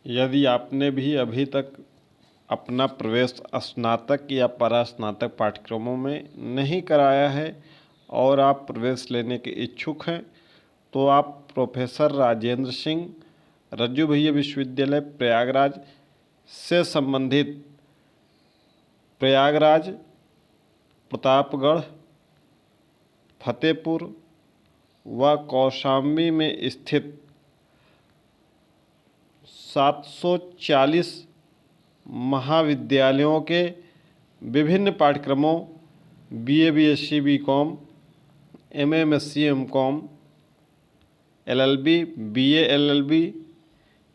यदि आपने भी अभी तक अपना प्रवेश स्नातक या परास्नातक पाठ्यक्रमों में नहीं कराया है और आप प्रवेश लेने के इच्छुक हैं, तो आप प्रोफेसर राजेंद्र सिंह रज्जू भैया विश्वविद्यालय प्रयागराज से संबंधित प्रयागराज, प्रतापगढ़, फतेहपुर व कौशाम्बी में स्थित 740 महाविद्यालयों के विभिन्न पाठ्यक्रमों BA, BSc, BCom, MA, MSc, MCom, LLB, BA, LLB,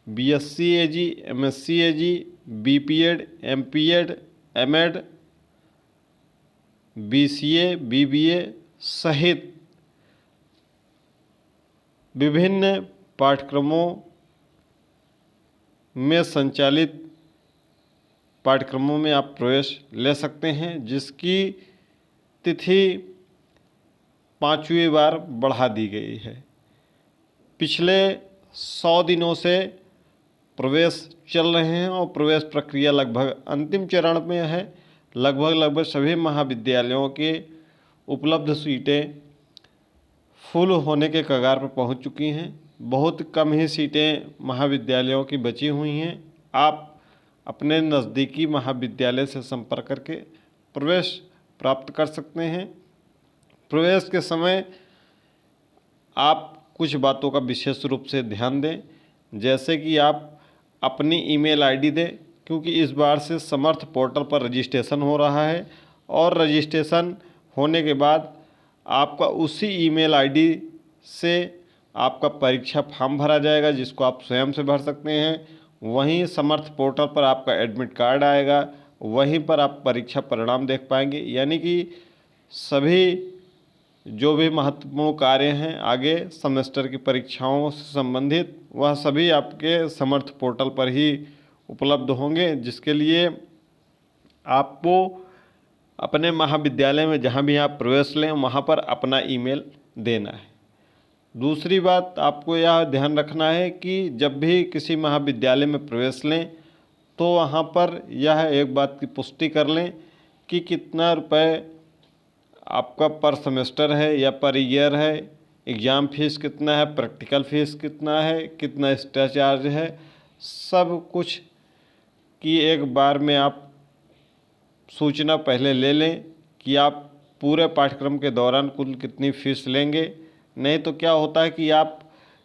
BSc Ag, MSc Ag, BPEd, MPEd, MEd, BCA, BBA सहित विभिन्न पाठ्यक्रमों में संचालित पाठ्यक्रमों में आप प्रवेश ले सकते हैं, जिसकी तिथि 5वीं बार बढ़ा दी गई है। पिछले 100 दिनों से प्रवेश चल रहे हैं और प्रवेश प्रक्रिया लगभग अंतिम चरण में है। लगभग सभी महाविद्यालयों के उपलब्ध सीटें फुल होने के कगार पर पहुंच चुकी हैं। बहुत कम ही सीटें महाविद्यालयों की बची हुई हैं। आप अपने नज़दीकी महाविद्यालय से संपर्क करके प्रवेश प्राप्त कर सकते हैं। प्रवेश के समय आप कुछ बातों का विशेष रूप से ध्यान दें, जैसे कि आप अपनी ईमेल आईडी दें, क्योंकि इस बार से समर्थ पोर्टल पर रजिस्ट्रेशन हो रहा है और रजिस्ट्रेशन होने के बाद आपका उसी ईमेल आईडी से आपका परीक्षा फॉर्म भरा जाएगा, जिसको आप स्वयं से भर सकते हैं। वहीं समर्थ पोर्टल पर आपका एडमिट कार्ड आएगा, वहीं पर आप परीक्षा परिणाम देख पाएंगे। यानी कि सभी जो भी महत्वपूर्ण कार्य हैं आगे सेमेस्टर की परीक्षाओं से संबंधित, वह सभी आपके समर्थ पोर्टल पर ही उपलब्ध होंगे, जिसके लिए आपको अपने महाविद्यालय में जहां भी आप प्रवेश लें वहां पर अपना ईमेल देना है। दूसरी बात आपको यह ध्यान रखना है कि जब भी किसी महाविद्यालय में प्रवेश लें तो वहाँ पर यह एक बात की पुष्टि कर लें कि कितना रुपए आपका पर सेमेस्टर है या पर ईयर है, एग्ज़ाम फीस कितना है, प्रैक्टिकल फीस कितना है, कितना एक्स्ट्रा चार्ज है, सब कुछ की एक बार में आप सूचना पहले ले लें कि आप पूरे पाठ्यक्रम के दौरान कुल कितनी फ़ीस लेंगे। नहीं तो क्या होता है कि आप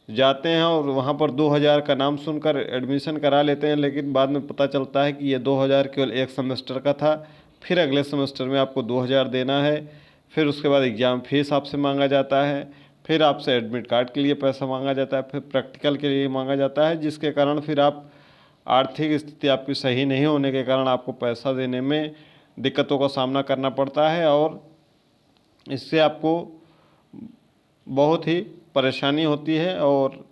जाते हैं और वहाँ पर 2000 का नाम सुनकर एडमिशन करा लेते हैं, लेकिन बाद में पता चलता है कि ये 2000 केवल एक सेमेस्टर का था। फिर अगले सेमेस्टर में आपको 2000 देना है। फिर उसके बाद एग्ज़ाम फीस आपसे मांगा जाता है, फिर आपसे एडमिट कार्ड के लिए पैसा मांगा जाता है, फिर प्रैक्टिकल के लिए मांगा जाता है, जिसके कारण फिर आप आर्थिक स्थिति आपकी सही नहीं होने के कारण आपको पैसा देने में दिक्कतों का सामना करना पड़ता है और इससे आपको बहुत ही परेशानी होती है और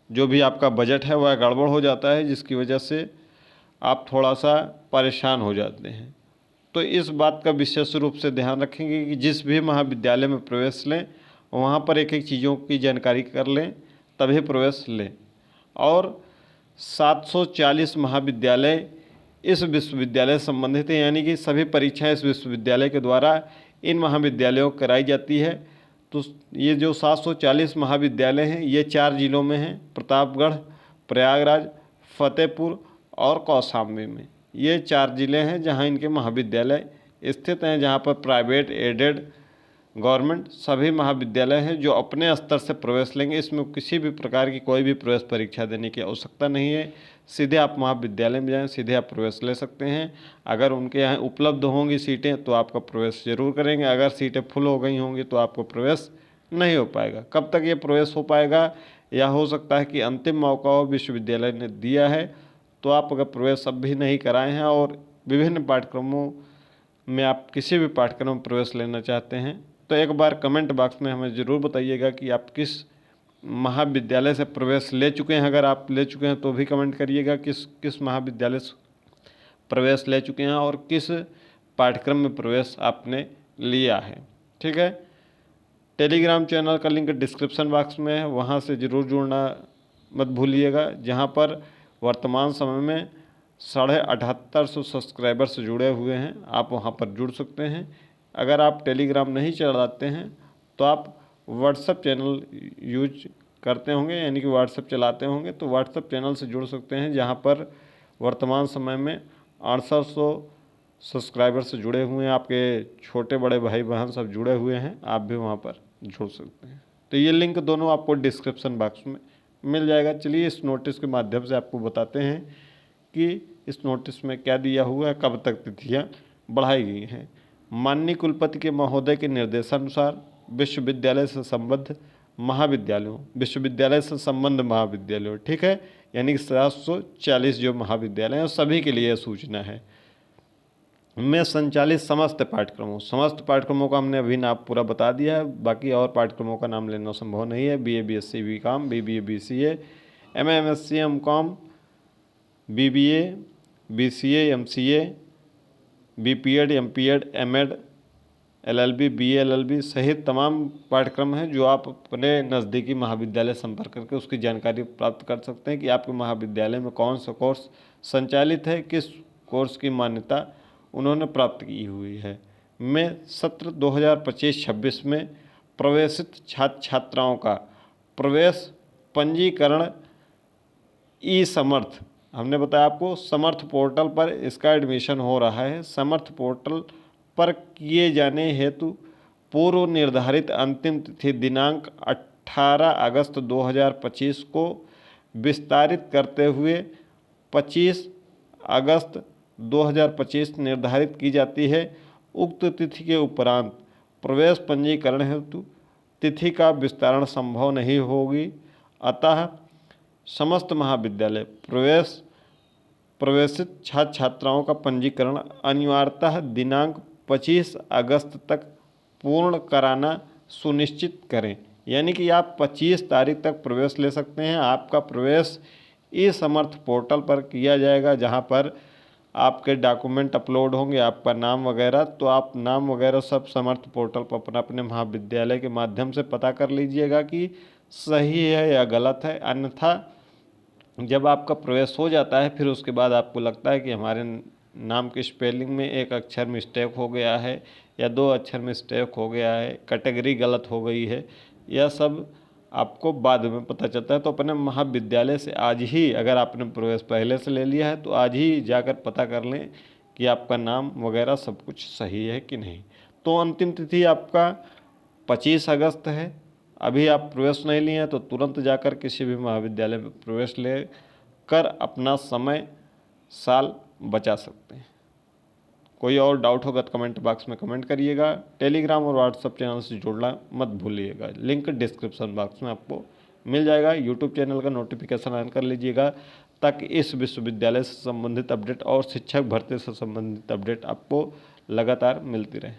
जो भी आपका बजट है वह गड़बड़ हो जाता है, जिसकी वजह से आप थोड़ा सा परेशान हो जाते हैं। तो इस बात का विशेष रूप से ध्यान रखेंगे कि जिस भी महाविद्यालय में प्रवेश लें वहाँ पर एक एक चीज़ों की जानकारी कर लें, तभी प्रवेश लें। और 740 महाविद्यालय इस विश्वविद्यालय से संबंधित है, यानी कि सभी परीक्षाएं इस विश्वविद्यालय के द्वारा इन महाविद्यालयों को कराई जाती है। तो ये जो 740 महाविद्यालय हैं ये 4 जिलों में हैं, प्रतापगढ़, प्रयागराज, फतेहपुर और कौशाम्बी में। ये 4 ज़िले हैं जहां इनके महाविद्यालय स्थित हैं, जहां पर प्राइवेट, एडेड, गवर्नमेंट सभी महाविद्यालय हैं जो अपने स्तर से प्रवेश लेंगे। इसमें किसी भी प्रकार की कोई भी प्रवेश परीक्षा देने की आवश्यकता नहीं है। सीधे आप महाविद्यालय में जाएं, सीधे आप प्रवेश ले सकते हैं। अगर उनके यहाँ उपलब्ध होंगी सीटें तो आपका प्रवेश जरूर करेंगे, अगर सीटें फुल हो गई होंगी तो आपको प्रवेश नहीं हो पाएगा। कब तक ये प्रवेश हो पाएगा, या हो सकता है कि अंतिम मौका विश्वविद्यालय ने दिया है, तो आप अगर प्रवेश अब भी नहीं कराए हैं और विभिन्न पाठ्यक्रमों में आप किसी भी पाठ्यक्रम में प्रवेश लेना चाहते हैं, तो एक बार कमेंट बॉक्स में हमें ज़रूर बताइएगा कि आप किस महाविद्यालय से प्रवेश ले चुके हैं। अगर आप ले चुके हैं तो भी कमेंट करिएगा किस महाविद्यालय से प्रवेश ले चुके हैं और किस पाठ्यक्रम में प्रवेश आपने लिया है। ठीक है, टेलीग्राम चैनल का लिंक डिस्क्रिप्शन बॉक्स में है, वहाँ से ज़रूर जुड़ना मत भूलिएगा, जहाँ पर वर्तमान समय में 7850 सब्सक्राइबर्स जुड़े हुए हैं। आप वहां पर जुड़ सकते हैं। अगर आप टेलीग्राम नहीं चलाते हैं तो आप व्हाट्सएप चैनल यूज करते होंगे, यानी कि व्हाट्सएप चलाते होंगे, तो व्हाट्सएप चैनल से जुड़ सकते हैं, जहां पर वर्तमान समय में 6800 सब्सक्राइबर्स जुड़े हुए हैं। आपके छोटे बड़े भाई बहन सब जुड़े हुए हैं, आप भी वहां पर जुड़ सकते हैं। तो ये लिंक दोनों आपको डिस्क्रिप्शन बॉक्स में मिल जाएगा। चलिए इस नोटिस के माध्यम से आपको बताते हैं कि इस नोटिस में क्या दिया हुआ है, कब तक तिथियां बढ़ाई गई हैं। माननीय कुलपति के महोदय के निर्देशानुसार विश्वविद्यालय से संबद्ध महाविद्यालयों, विश्वविद्यालय से संबद्ध महाविद्यालयों, ठीक है, यानी कि 740 जो महाविद्यालय हैं सभी के लिए यह सूचना है, में संचालित समस्त पाठ्यक्रमों का हमने अभी नाम पूरा बता दिया है। बाकी और पाठ्यक्रमों का नाम लेना संभव नहीं है। BA BSc BCom, BBA BCA, MA MSc MCom, BBA BCA MCA, BPEd MPEd MAd, LLB BA LLB सहित तमाम पाठ्यक्रम हैं जो आप अपने नज़दीकी महाविद्यालय संपर्क करके उसकी जानकारी प्राप्त कर सकते हैं कि आपके महाविद्यालय में कौन सा कोर्स संचालित है, किस कोर्स की मान्यता उन्होंने प्राप्त की हुई है। में सत्र 2025-26 में प्रवेशित छात्र छात्राओं का प्रवेश पंजीकरण समर्थ, हमने बताया आपको समर्थ पोर्टल पर इसका एडमिशन हो रहा है। समर्थ पोर्टल पर किए जाने हेतु पूर्व निर्धारित अंतिम तिथि दिनांक 18 अगस्त 2025 को विस्तारित करते हुए 25 अगस्त 2025 निर्धारित की जाती है। उक्त तिथि के उपरांत प्रवेश पंजीकरण हेतु तिथि का विस्तारण संभव नहीं होगी। अतः समस्त महाविद्यालय प्रवेशित छात्र छात्राओं का पंजीकरण अनिवार्यतः दिनांक 25 अगस्त तक पूर्ण कराना सुनिश्चित करें। यानी कि आप 25 तारीख तक प्रवेश ले सकते हैं। आपका प्रवेश समर्थ पोर्टल पर किया जाएगा, जहां पर आपके डॉक्यूमेंट अपलोड होंगे, आपका नाम वगैरह, तो आप नाम वगैरह सब समर्थ पोर्टल पर अपना अपने महाविद्यालय के माध्यम से पता कर लीजिएगा कि सही है या गलत है। अन्यथा जब आपका प्रवेश हो जाता है फिर उसके बाद आपको लगता है कि हमारे नाम की स्पेलिंग में एक अक्षर मिस्टेक हो गया है या 2 अक्षर मिस्टेक हो गया है, कैटेगरी गलत हो गई है, यह सब आपको बाद में पता चलता है। तो अपने महाविद्यालय से आज ही, अगर आपने प्रवेश पहले से ले लिया है तो आज ही जाकर पता कर लें कि आपका नाम वगैरह सब कुछ सही है कि नहीं। तो अंतिम तिथि आपका 25 अगस्त है। अभी आप प्रवेश नहीं लिए हैं तो तुरंत जाकर किसी भी महाविद्यालय में प्रवेश ले कर अपना समय साल बचा सकते हैं। कोई और डाउट होगा तो कमेंट बॉक्स में कमेंट करिएगा। टेलीग्राम और व्हाट्सएप चैनल से जुड़ना मत भूलिएगा, लिंक डिस्क्रिप्शन बॉक्स में आपको मिल जाएगा। यूट्यूब चैनल का नोटिफिकेशन ऑन कर लीजिएगा ताकि इस विश्वविद्यालय से संबंधित अपडेट और शिक्षक भर्ती से संबंधित अपडेट आपको लगातार मिलती रहे।